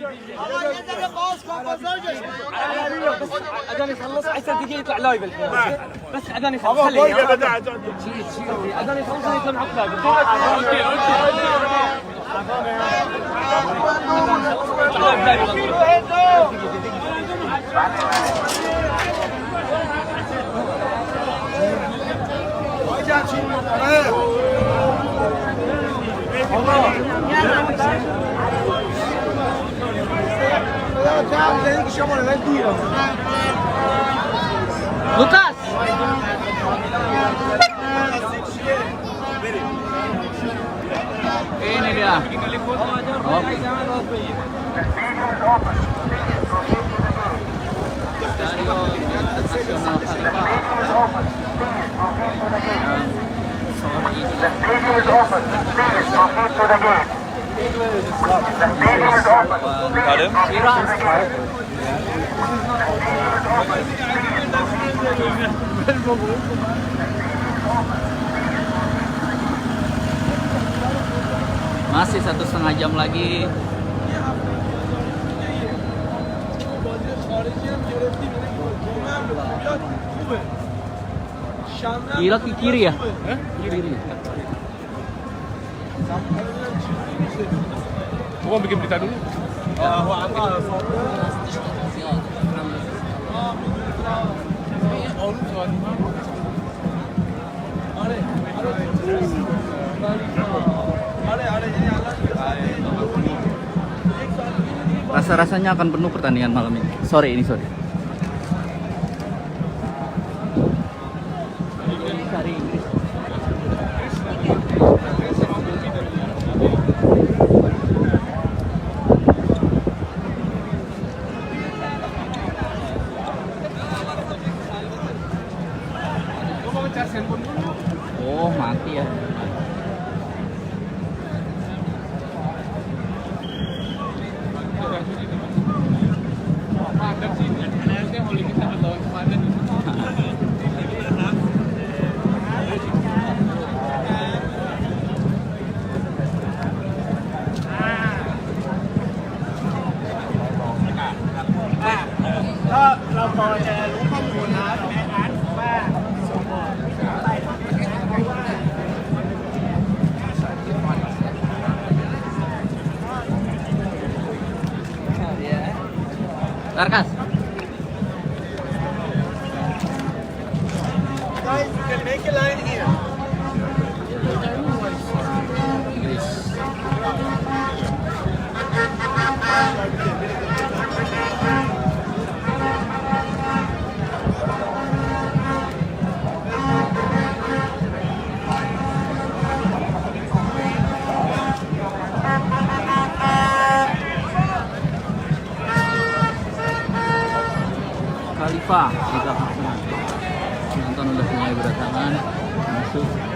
الله ينزل بوسكم بزوجك اذان يخلص عشان تجي يطلع لايف الحين بس اذان يخلص خليه اذان يخلص يطلع معك لايف Lucas. Ini dia. The stadium is open. Please proceed to the gate. The stadium is open. Please proceed to the gate. Masih 1,5 jam lagi. Gila ke kiri ya? Kiri. Gua bikin berita dulu. Rasa-rasanya akan penuh pertandingan malam ini. Sore ini. Oh, mati ya. Larkas. Guys, you can make a line here. Khalifa kita penonton udah mulai berdatangan masuk.